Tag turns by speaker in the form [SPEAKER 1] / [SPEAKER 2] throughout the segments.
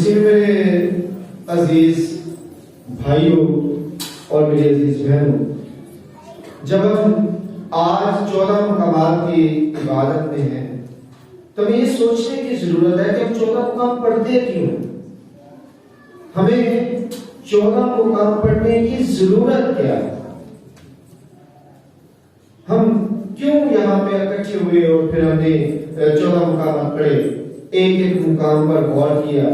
[SPEAKER 1] مسیح میں میرے عزیز بھائیوں اور میرے عزیز بہنوں، جب ہم آج 14 مقامات کی عبادت میں ہیں تو ہمیں یہ سوچنے کی ضرورت ہے کہ ہم 14 مقام پڑھتے کیوں ہیں؟ ہمیں 14 مقام پڑھنے کی ضرورت کیا ہے؟ ہم کیوں یہاں پہ اکٹھے ہوئے اور پھر ہم نے 14 مقامات پڑھے، ایک ایک مقام پر غور کیا،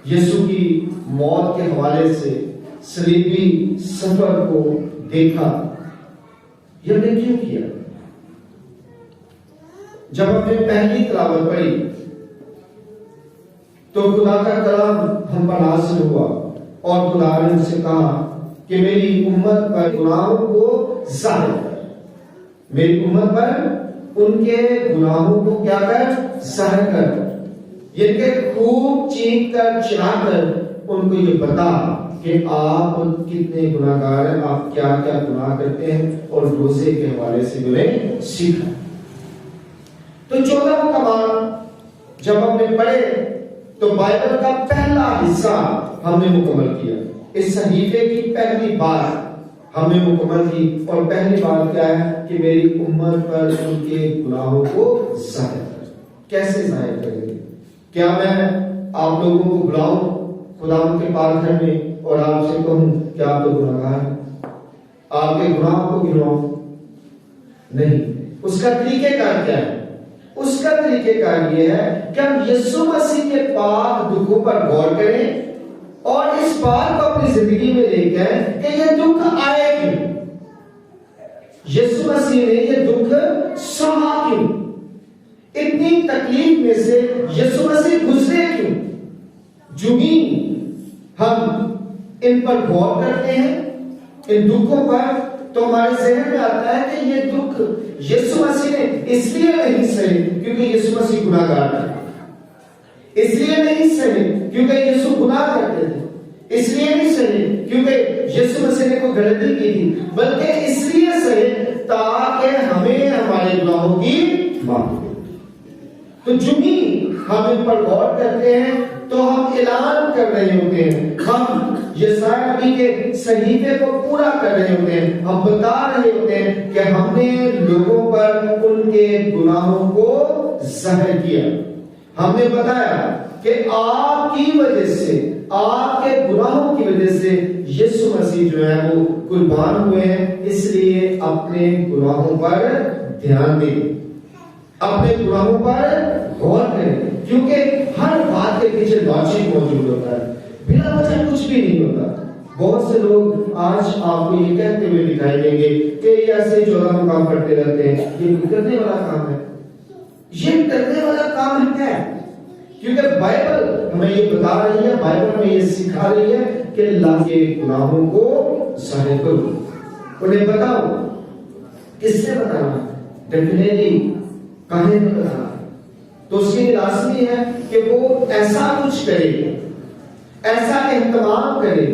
[SPEAKER 1] یسوع کی موت کے حوالے سے صلیبی سفر کو دیکھا، یہ ہم نے کیوں کیا؟ جب ہم نے پہلی تلاوت پڑھی تو خدا کا کلام ہم پر نازل ہوا اور خدا نے ان سے کہا کہ میری امت پر گناہوں کو ظاہر کر، میری امت پر ان کے گناہوں کو کیا کر؟ ظاہر کر، یہ کہ خوب چیخ کر چلا کر ان کو یہ بتا کہ آپ کتنے گناہگار ہیں، آپ کیا کیا گناہ کرتے ہیں، اور روزے کے حوالے سے انہیں سیکھا۔ تو 14 مقامات جب ہم نے پڑھے تو بائبل کا پہلا حصہ ہم نے مکمل کیا، اس صحیفے کی پہلی بات ہم نے مکمل کی، اور پہلی بات کیا ہے کہ میری امت پر ان کے گناہوں کو ظاہر کر۔ کیسے ظاہر کریں گے؟ کیا میں آپ لوگوں کو بلاؤں خدا ان کے پاک گھر میں اور آپ سے کہوں کہ آپ تو گناہگار ہیں، آپ کے گناہ کو گناؤں؟ نہیں، اس کا طریقہ کار کیا ہے؟ اس کا طریقہ کار یہ ہے کہ ہم یسوع مسیح کے پاک دکھوں پر غور کریں اور اس بات کو اپنی زندگی میں لے کے آئیں کہ یہ دکھ آئے کیوں، یسوع مسیح نے یہ دکھ سہا کیوں، اتنی تکلیف میں سے یسوع مسیح گزرے کیوں۔ جو بھی ہم ان پر غور کرتے ہیں، ان دکھوں پر، تو ہمارے ذہن میں آتا ہے کہ یہ دکھ یسوع مسیح نے اس لیے نہیں سہے کیونکہ یسوع مسیح گناہگار تھے، اس لیے نہیں سہے کیونکہ یسوع گناہ کرتے تھے، اس لیے نہیں سہے کیونکہ یسوع مسیح نے کوئی غلطی کی تھی، بلکہ اس لیے سہے تاکہ ہمیں ہمارے گناہوں کی معافی ملے۔ تو جو بھی ہم ان پر غور کرتے ہیں تو ہم اعلان کر رہے ہوتے ہیں، ہم یسایا نبی کے صحیفے کو پورا کر رہے ہوتے ہیں، ہم بتا رہے ہوتے ہیں کہ ہم نے لوگوں پر ان کے گناہوں کو ظاہر کیا۔ ہم نے بتایا کہ آپ کی وجہ سے، آپ کے گناہوں کی وجہ سے یسوع مسیح جو ہے وہ قربان ہوئے ہیں، اس لیے اپنے گناہوں پر دھیان دیں، اپنے گناہوں پر غور کریں، کیونکہ ہر بات کے پیچھے لاجک موجود ہوتا ہے، بلا وجہ کچھ بھی نہیں ہوتا۔ بہت سے لوگ آج آپ کو یہ کہتے ہوئے دکھائی دیں گے کہ یہ ایسے 14 مقام پڑھتے رہتے ہیں، یہ کرنے والا کام ہے، یہ کرنے والا کام ہے، کیونکہ بائبل ہمیں یہ بتا رہی ہے، بائبل ہمیں یہ سکھا رہی ہے کہ اللہ کے گناہوں کو ظاہر کرو، انہیں بتاؤ۔ کس سے بتانا؟ ڈیفینیٹلی کہنے میں بتانا، تو اس کی لازمی ہے کہ وہ ایسا کچھ کرے، ایسا اہتمام کرے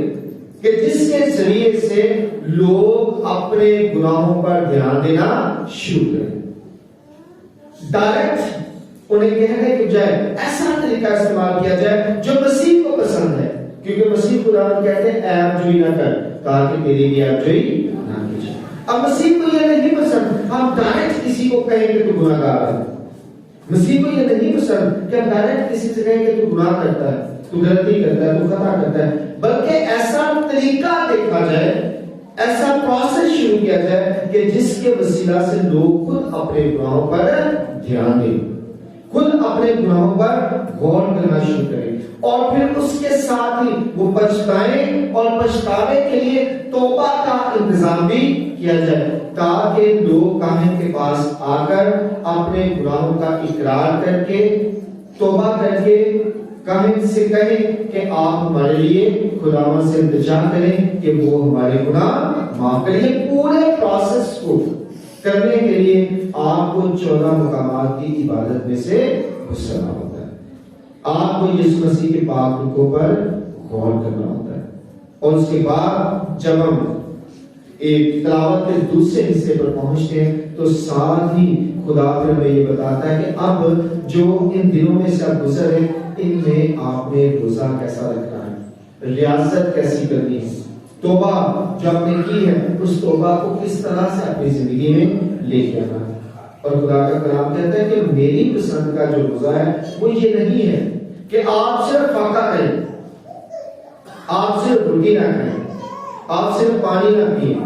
[SPEAKER 1] کہ جس کے ذریعے سے لوگ اپنے گناہوں پر دھیان دینا شروع کریں۔ ڈائریکٹ انہیں کہنے کی بجائے ایسا طریقہ استعمال کیا جائے جو مسیح کو پسند ہے، کیونکہ مسیح خدا کہتے ہیں عیب جوئی نہ کر تاکہ تیری بھی عیب جوئی نہ کی جائے۔ اب مسیح کو یہ نہیں پسند ہم ڈائریکٹ کسی کو کہیں کہ تو گناہگار ہے، مسیح کو یہ نہیں پسند کہ ہم ڈائریکٹ کسی سے کہیں کہ تو گناہ کرتا ہے، تو غلطی کرتا ہے، تو خطا کرتا ہے، بلکہ ایسا طریقہ دیکھا جائے، ایسا پروسیس شروع کیا جائے کہ جس کے وسیلہ سے لوگ خود اپنے گناہوں پر دھیان دیں، خود اپنے گناہوں پر غور کرنا شروع کریں، اور پھر اس کے ساتھ ہی وہ پچھتائیں، اور پچھتانے کے لیے توبہ کا انتظام بھی کیا جائے تاکہ لوگ کاہن کے پاس آ کر اپنے گناہوں کا اقرار کر کے، توبہ کر کے کاہن سے کہیں کہ آپ ہمارے لیے خداوند سے التجا کریں کہ وہ ہمارے گناہ معاف کریں۔ یہ پورے پروسیس کو کرنے کے لیے آپ کو 14 مقامات کی عبادت میں سے گزرنا ہوتا ہے، آپ کو یسوع مسیح کے پاک رکوع پر غور کرنا ہوتا ہے، اور اس کے بعد جب ہم ایک تلاوت کے دوسرے حصے پر پہنچتے ہیں تو ساتھ ہی خدا پھر ہمیں یہ بتاتا ہے کہ اب جو ان دنوں میں سے آپ گزر ہیں ان میں آپ نے روزہ کیسا رکھنا ہے، ریاضت کیسی کرنی ہے، توبہ جو آپ نے کی ہے اس توبہ کو کس طرح سے اپنی زندگی میں لے کے آنا ہے۔ اور خدا کا کلام کہتا ہے کہ میری پسند کا جو روزہ ہے وہ یہ نہیں ہے کہ آپ صرف فاقہ کریں، آپ صرف روٹی نہ کھائیں، آپ صرف پانی نہ پیئیں،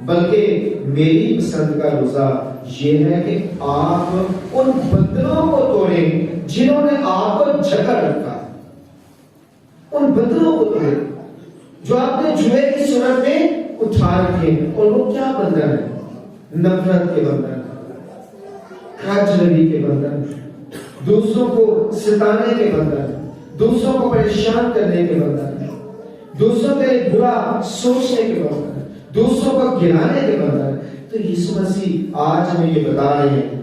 [SPEAKER 1] بلکہ میری پسند کا روزہ یہ ہے کہ آپ ان بندروں کو توڑیں جنہوں نے آپ کو جکڑ رکھا، ان بندروں کو توڑیں جو آپ نے جوئے کی صورت میں اٹھا رکھے۔ اور وہ کیا بندر ہیں؟ نفرت کے بندر، کھاجلوی کے بندر، دوسروں کو ستانے کے بندر، دوسروں کو پریشان کرنے کے بندر، دوسروں کے برا سوچنے کے بندر، دوسروں کو گرانے کے بندر۔ تو یسوع مسیح آج ہمیں یہ بتا رہے ہیں،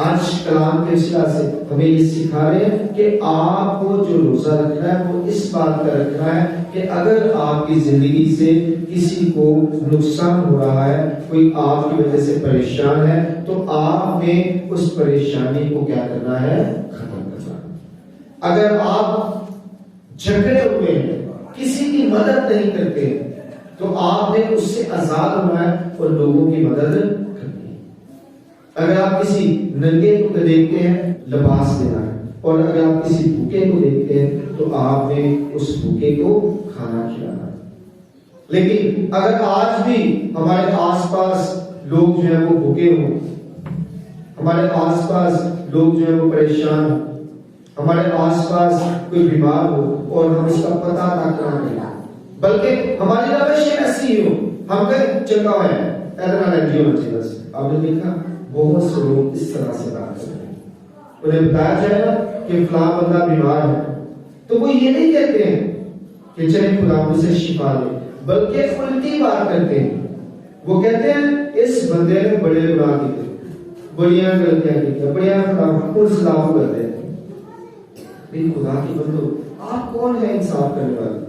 [SPEAKER 1] آج کلام کے وسیلہ سے ہمیں یہ سکھا رہے ہیں کہ آپ کو جو روزہ رکھنا ہے وہ اس بات کا رکھنا ہے کہ اگر آپ کی زندگی سے کسی کو نقصان ہو رہا ہے، کوئی آپ کی وجہ سے پریشان ہے، تو آپ نے اس پریشانی کو کیا کرنا ہے؟ ختم کرنا ہے۔ اگر آپ جھگڑے ہوئے ہیں، کسی کی مدد نہیں کرتے، تو آپ نے اس سے آزاد ہونا ہے اور لوگوں کی مدد کرنی ہے۔ اگر آپ کسی ننگے کو دیکھتے ہیں، لباس دینا ہے، اور اگر آپ کسی بھوکے کو دیکھتے ہیں تو آپ نے اس بھوکے کو کھانا کھلانا ہے۔ لیکن اگر آج بھی ہمارے آس پاس لوگ جو ہیں وہ بھوکے ہوں، ہمارے آس پاس لوگ جو ہیں وہ پریشان ہوں، ہمارے آس پاس کوئی بیمار ہو اور ہم اس کا پتہ نہ کریں، بلکہ ہماری روش ایسی ہو، ہم کہیں چنگا ہے اتنا لگی ہونا چاہیے۔ بس آپ نے دیکھا بہت سے لوگ اس طرح سے بات کرتے ہیں، انہیں بتایا جائے گا کہ فلاں بندہ بیمار ہے تو وہ یہ نہیں کہتے ہیں کہ چلیں خدا مجھے شفا دے، بلکہ الٹی بات کرتے ہیں۔ وہ کہتے ہیں اس بندے نے بڑے گناہ کیے، بڑیاں غلطیاں کی، بڑیاں خلاف کرتے ہیں۔ خدا کی بندو، آپ کون ہیں انصاف کرنے والے؟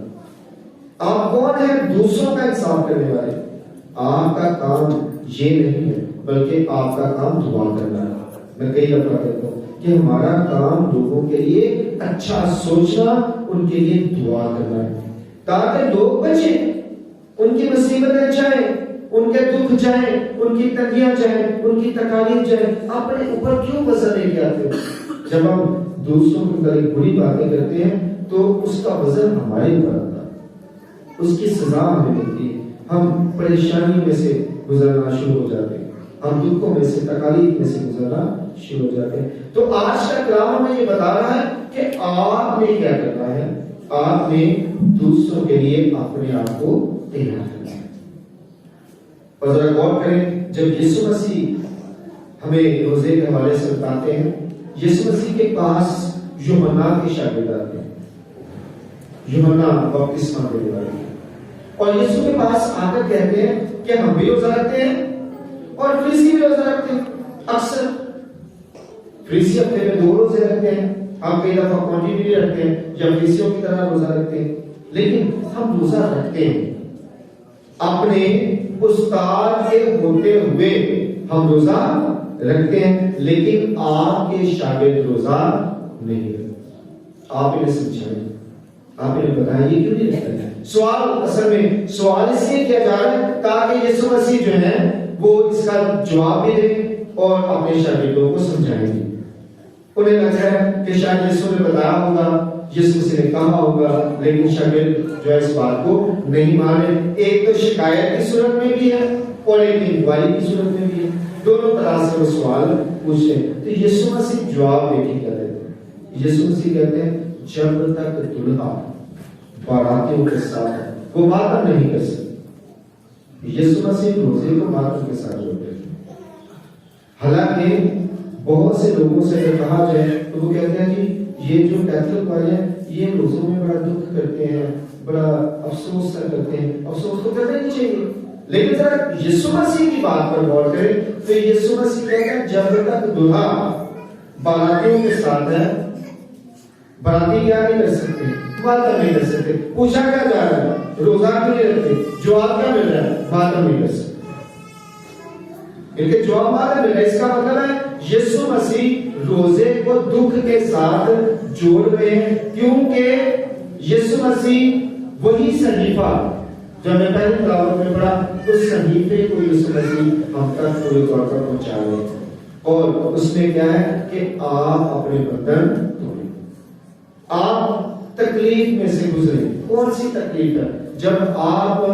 [SPEAKER 1] آپ کون ہیں دوسروں کا انصاف کرنے والے؟ آپ کا کام یہ نہیں ہے، بلکہ آپ کا کام دعا کرنا ہے۔ میں کئی دفعہ کہتا ہوں کہ ہمارا کام لوگوں کے لیے اچھا سوچنا، ان کے لیے دعا کرنا ہے، تاکہ لوگ بچیں، ان کی مصیبتیں جائیں، ان کے دکھ جائیں، ان کی تنگیاں جائیں، ان کی تکالیف جائیں۔ اپنے اوپر کیوں وزن لے کے آتے ہو؟ جب ہم دوسروں کے بارے بری باتیں کرتے ہیں تو اس کا وزن ہمارے اوپر آتا ہے، اس کی سزا ہمیں ملتی ہے، ہم پریشانی میں سے گزرنا شروع ہو جاتے ہیں، ہم دکھوں میں سے تکالیف میں سے گزرنا شروع ہو جاتے ہیں۔ تو آج کا کلام ہمیں یہ بتا رہا ہے کہ آپ نے کیا کرنا ہے، آپ نے دوسروں کے لیے اپنے آپ کو تیار کرنا ہے۔ اور ذرا غور کریں، جب یسوع مسیح ہمیں روزے کے حوالے سے بتاتے ہیں، یسوع مسیح کے پاس یوحنا کے شاگرد آتے ہیں، یوحنا بپتسمہ دینے والے، اور یسوع کے پاس آ کر کہتے ہیں کہ ہم بھی روزہ رکھتے ہیں اور فریسی بھی روزہ رکھتے ہیں۔ اکثر فریسی ہفتے میں 2 روزے رکھتے ہیں، ہم کئی دفعہ کوانٹیٹی رکھتے ہیں یا فریسیوں کی طرح روزہ رکھتے ہیں، لیکن ہم روزہ رکھتے ہیں اپنے استاد کے ہوتے ہوئے، ہم روزہ رکھتے ہیں، لیکن آپ کے شاگرد روزہ نہیں رکھتے۔ آپ انہیں سمجھائیں، آپ انہیں بتائیں یہ کیوں نہیں رکھتے؟ سوال اصل میں سوال اس لیے کیا جا رہا ہے تاکہ یسوع مسیح جو ہے وہ اس کا جواب بھی دیں اور اپنے شاگردوں کو سمجھائیں گے۔ انہیں لگتا ہے کہ شاید یسوع نے بتایا ہوگا، یسوع سے نے کہا ہوگا، لیکن شاگرد جو ہے اس بات کو نہیں مانے۔ ایک تو شکایت کی صورت میں بھی ہے اور ایک انکوائری کی صورت میں بھی ہے، دونوں طرح سے وہ سوال پوچھتے ہیں۔ تو یسوع مسیح جواب دے کے کیا دیتے ہیں؟ یسوع مسیح کہتے ہیں جب تک دلہا باراتیوں کے ساتھ ہے وہ ماتم نہیں کر سکتے۔ یسوع مسیح روزے کو ماتم کے ساتھ جوڑتے ہیں۔ حالانکہ بہت سے لوگوں سے اگر کہا جائے تو وہ کہتے ہیں کہ یہ جو کیتھولک والے ہیں یہ روزوں میں بڑا دکھ کرتے ہیں، بڑا افسوس کرتے ہیں۔ افسوس تو کرنا نہیں چاہیے، لیکن ذرا یسوع مسیح کی بات پر غور کریں تو یسوع مسیح کہتے ہیں جب تک دلہا باراتیوں کے ساتھ ہے براتی کیا نہیں کر سکتے؟ ماتم نہیں کر سکتے. پوچھا کیا جا رہا ہے؟ روزہ کیوں نہیں رکھتے؟ جواب کیا مل رہا ہے؟ ماتم نہیں کر سکتے. کیونکہ جواب ماتم مل رہا ہے. اس کا مطلب ہے یسوع مسیح روزے کو دکھ کے ساتھ جوڑ رہے ہیں، کیونکہ یسوع مسیح وہی صحیفہ جو ہمیں پہلے تلاوت میں پڑھا، اس صحیفے کو یسوع مسیح ہم تک پورے طور پر پہنچا رہے ہیں. اور اس میں کیا ہے کہ آپ اپنے بدن دھوئیں، آپ تکلیف میں سے گزریں. کون سی تکلیف ہے؟ جب آپ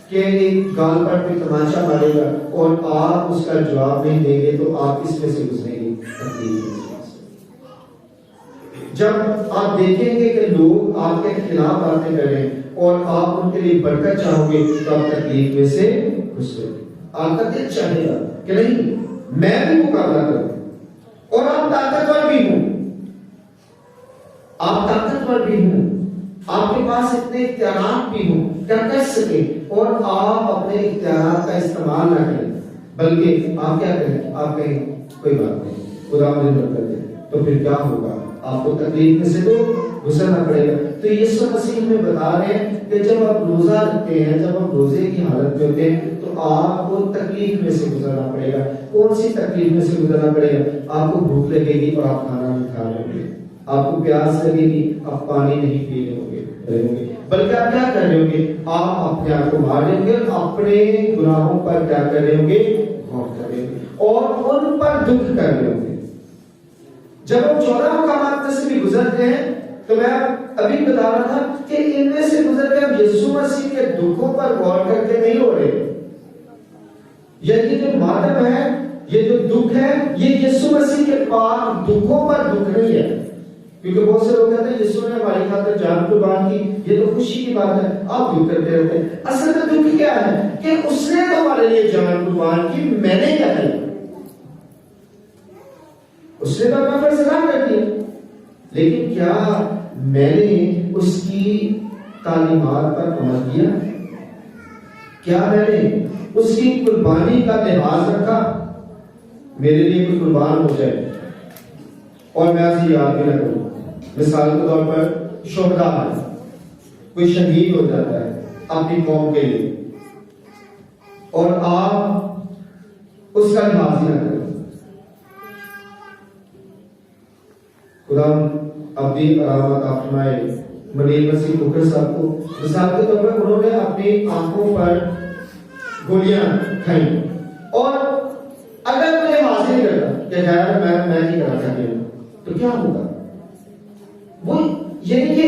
[SPEAKER 1] کے ایک گال پر کوئی تماچا مارے گا اور آپ اس کا جواب نہیں دیں گے تو آپ اس میں سے گزریں گے، تکلیف میں سے. جب آپ دیکھیں گے کہ لوگ آپ کے خلاف باتیں کریں اور آپ ان کے لیے برکت چاہو گے تو آپ تکلیف میں سے گزریں گے. آپ کا دل چاہے گا کہ نہیں میں بھی مقابلہ کروں، اور آپ طاقتور بھی ہوں، آپ طاقتور بھی ہوں، آپ کے پاس اتنے اختیارات بھی ہوں کیا کر سکے، اور آپ اپنے اختیارات کا استعمال نہ کریں، بلکہ آپ کیا کریں؟ آپ کہیں کوئی بات نہیں، خدا مجھے برکت دے. تو پھر کیا ہوگا؟ آپ کو تکلیف میں سے تو گزرنا پڑے گا. تو یسوع مسیح ہمیں بتا رہے ہیں کہ جب آپ روزہ رکھتے ہیں، جب آپ روزے کی حالت میں ہوتے ہیں تو آپ کو تکلیف میں سے گزرنا پڑے گا. کون سی تکلیف میں سے گزرنا پڑے گا؟ آپ کو بھوک لگے گی اور آپ کھانا نہیں کھا رہے گے، آپ کو پیاس لگے گی، آپ پانی نہیں پی رہے ہوں گے، بلکہ آپ کیا کر رہے ہوں گے؟ آپ اپنے آپ کو مار رہے ہوں گے، اپنے گناہوں پر کیا کر رہے ہوں گے؟ غور کر رہے ہوں گے اور ان پر دکھ کر رہے ہوں گے. جب ہم 14 مقامات میں سے بھی گزرتے ہیں تو میں ابھی بتا رہا تھا کہ ان میں سے گزر کے ہم یسوع مسیح کے دکھوں پر غور کر کے نہیں ہو رہے. یہ جو ماتم ہے، یہ جو دکھ ہے، یہ یسوع مسیح کے پاک دکھوں پر دکھ نہیں ہے. کیونکہ بہت سے لوگ کہتے ہیں یسوع نے ہماری خاطر جان قربان کی، یہ تو خوشی کی بات ہے، آپ دکھ کرتے رہتے ہیں. اصل میں دکھ کیا ہے کہ اس نے تو ہمارے لیے جان قربان کی، میں نے کیا کیا؟ اس نے تو اپنا فرض ادا کر دیا، لیکن کیا میں نے اس کی تعلیمات پر عمل کیا؟ کیا میں نے اس کی قربانی کا لحاظ رکھا؟ میرے لیے کوئی قربان ہو جائے اور میں اسے یاد بھی نہ کروں. مثال کے طور پر شہداء ہے، کوئی شہید ہو جاتا ہے اپنی قوم کے لیے اور آپ اس کا لحاظ ہی نہ کریں. خدا اپنی علامت آپ فرمائے منیر مسیح بکر صاحب کو. مثال کے طور پر انہوں نے اپنی آنکھوں پر گولیاں کھائیں اور اگر مجھے حاصل نہیں کرتا کہ خیر میں نہیں کرا سکتی ہوں تو کیا ہوگا؟ وہ یعنی کہ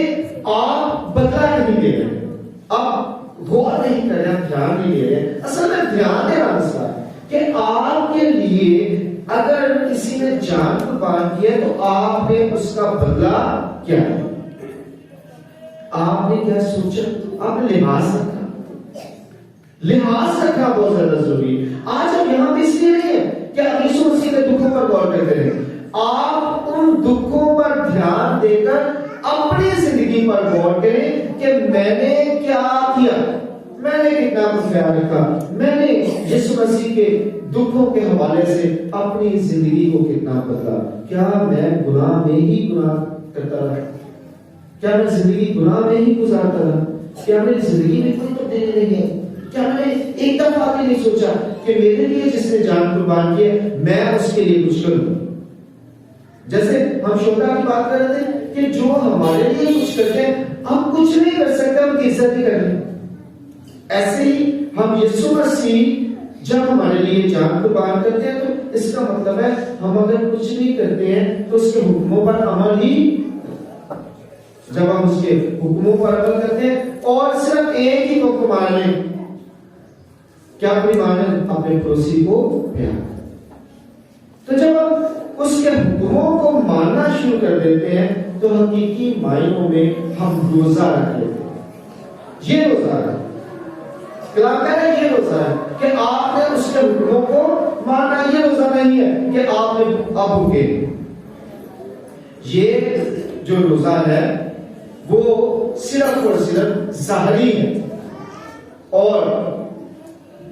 [SPEAKER 1] آپ بدلہ نہیں دے رہے، آپ غور نہیں کر رہے، آپ دھیان نہیں دے رہے. اصل میں دھیان دینا مسئلہ ہے کہ آپ کے لیے اگر کسی نے جان قربان کیا تو آپ نے اس کا بدلہ کیا ہے؟ آپ نے کیا سوچا؟ آپ نے لحاظ رکھا. لحاظ رکھا بہت زیادہ ضروری ہے. آج ہم یہاں پہ اس لیے نہیں ہے کہ آپ یسوع مسیح کے دکھوں پر غور کرتے رہیں، آپ ان دکھوں پر دھیان دے کر اپنی زندگی پر غور کریں کہ میں نے کیا کیا، میں نے کتنا کچھ خیال رکھا، میں نے یسوع مسیح کے دکھوں کے حوالے سے اپنی زندگی کو کتنا بدلا. کیا میں گناہ میں ہی گناہ کرتا رہا؟ کیا میں زندگی گناہ میں ہی گزارتا رہا؟ کیا میری زندگی میں کوئی تبدیلی نہیں ہے؟ کیا میں نے ایک دفعہ بھی نہیں سوچا کہ میرے لیے جس نے جان قربان کیا میں اس کے لیے کچھ کروں؟ جیسے ہم شہداء کی بات کر رہے تھے کہ جو ہمارے لیے کچھ کرتے ہیں ہم کچھ نہیں کر سکتے، ان کی عزت نہیں کر رہے. ایسے ہی ہم یسوع مسیح جب ہمارے لیے جان قربان کرتے ہیں تو اس کا مطلب ہے ہم اگر کچھ نہیں کرتے ہیں تو اس کے حکموں پر عمل ہی. جب ہم اس کے حکموں پر عمل کرتے ہیں اور صرف ایک ہی حکم مان لیں، کیا کوئی مانے اپنے پڑوسی کو پیار. تو جب ہم اس کے حکموں کو ماننا شروع کر دیتے ہیں تو حقیقی معنوں میں ہم روزہ رکھ لیتے ہیں. یہ روزہ ہے، کلام کہہ رہے ہیں یہ روزہ ہے کہ آپ نے اس کے حکموں کو ماننا. یہ روزہ نہیں ہے کہ آپ نے اب بھوکے. یہ جو روزہ ہے وہ صرف اور صرف ظاہری ہے، اور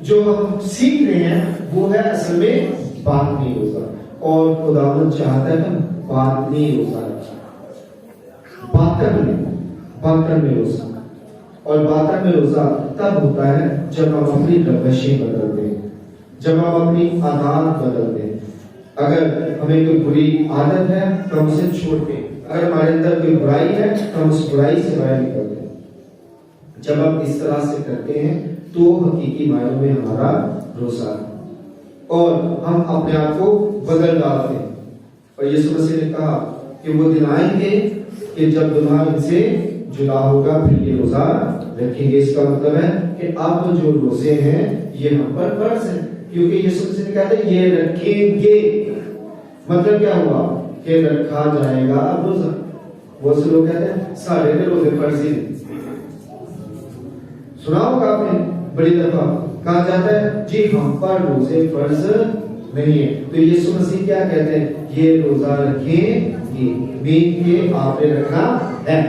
[SPEAKER 1] جو ہم سیکھ رہے ہیں وہ ہے اصل میں باطنی روزہ. اور خداوند چاہتا ہے کہ باطنی روزہ رکھیں. 72 میں روزہ. اور 72 میں روزہ تب ہوتا ہے جب ہم اپنی روشیں بدل دیں, جب ہم اپنی عادات بدل دیں. اگر ہمیں کوئی بری عادت ہے تو ہم اسے چھوڑ دیں, اگر ہمارے اندر کوئی برائی ہے تو ہم اس برائی سے باہر نکل دیں. جب ہم اس طرح سے کرتے ہیں تو حقیقی معنوں میں ہمارا روزہ ہے اور ہم اپنے آپ کو بدل ڈالتے ہیں. اور یسوع مسیح نے کہا کہ وہ دن آئیں گے کہ جب دلہا ان سے جدا ہوگا پھر یہ روزہ رکھیں گے. اس کا مطلب ہے کہ اب جو روزے ہیں یہ ہم پر فرض ہے, کیونکہ یسوع مسیح نے کہا تھا یہ رکھیں گے. مطلب کیا ہوا کہ رکھا جائے گا اب روزہ. بہت سے لوگ کہتے ہیں سارے روزے فرض ہی نہیں. سنا ہوگا آپ نے بڑی دفعہ کہا جاتا ہے جی ہم پر روزے فرض نہیں ہے. تو یسوع مسیح کیا کہتے ہیں, یہ روزہ رکھیں گے, مین کے آپ نے رکھنا ہے.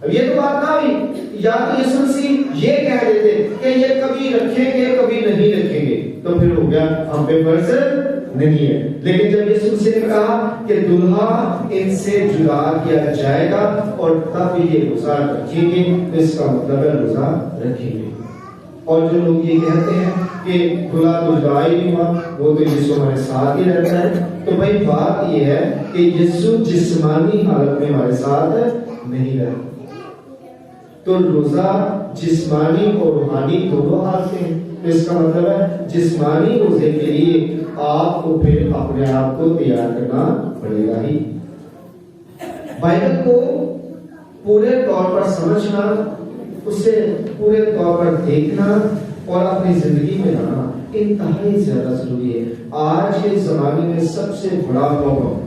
[SPEAKER 1] اب یہ تو بات نہ ہوئی, یا تو یسوع مسیح یہ کہہ دیتے کہ یہ کبھی رکھیں گے کبھی نہیں رکھیں گے تو پھر ہو گیا ہم پہ فرض نہیں ہے. لیکن جب یسوع مسیح نے کہا کہ دلہا ان سے جدا کیا جائے گا اور تب یہ روزہ رکھیں گے تو اس کا مطلب ہے روزہ رکھیں گے. اور جو لوگ یہ کہتے ہیں کہ دلہا تو جدا ہی نہیں ہوا, وہ تو یسوع ہمارے ساتھ ہی رہتا ہے, تو بھائی بات یہ ہے کہ یسوع جسمانی حالت میں ہمارے ساتھ نہیں رہتا. تو روزہ جسمانی اور روحانی دونوں حالتیں ہیں. اس کا مطلب ہے جسمانی روزے کے لیے آپ کو پھر اپنے آپ کو تیار کرنا پڑے گا ہی. بائبل کو پورے طور پر سمجھنا, اسے پورے طور پر دیکھنا اور اپنی زندگی میں لانا انتہائی زیادہ ضروری ہے. آج کے زمانے میں سب سے بڑا پرابلم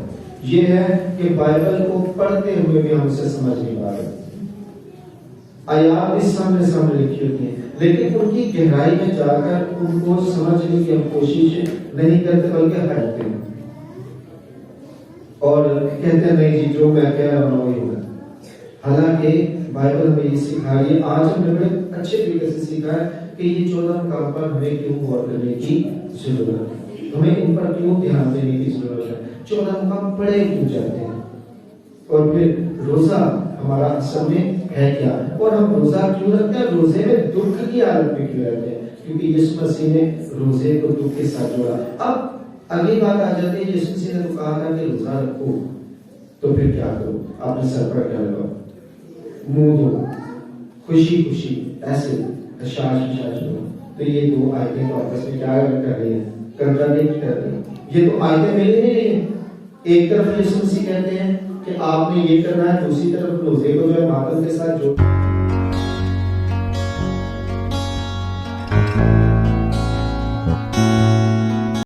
[SPEAKER 1] یہ ہے کہ بائبل کو پڑھتے ہوئے بھی ہم اسے سمجھ نہیں پا رہے. آیات بھی سامنے لکھی ہوتی ہیں لیکن ان کی گہرائی میں جا کر ان کو سمجھنے کی ہم کوشش نہیں کرتے بلکہ ہٹتے ہیں اور کہتے ہیں نہیں جی جو میں کہہ رہا ہوں وہی ہوگا. حالانکہ بائبل میں یہ سکھا رہی ہے, آج ہم نے بڑے اچھے طریقے سے سیکھا ہے کہ یہ 14 کام پر ہمیں کیوں غور کرنے کی ضرورت ہے, ہمیں ان پر کیوں دھیان دینے کی ضرورت ہے, 14 کام پڑھے کیوں جاتے ہیں, اور پھر روزہ ہمارا اصل میں ہے کیا, اور ہم روزہ کیوں رکھتے ہیں, روزے میں دکھ کی حالت میں کیوں رہتے ہیں, کیونکہ یسوع مسیح نے روزے کو دکھ کے ساتھ جوڑا. اب اگلی بات آ جاتی ہے, یسوع مسیح نے تو کہا تھا کہ روزہ رکھو تو پھر کیا کرو, آپ نے سر پر کیا لگاؤ, منہ دھو, خوشی خوشی ایسے اشاش ہو. تو یہ دو آیتیں تو آپس میں کیا کر رہی ہیں, کنٹراڈکٹ کر رہی ہیں. یہ تو آیتیں مل نہیں رہی ہیں. ایک طرف یسوع مسیح کہتے ہیں کہ آپ نے یہ کرنا ہے, دوسری طرف روزے کو جو ہے ماتم کے ساتھ جوڑ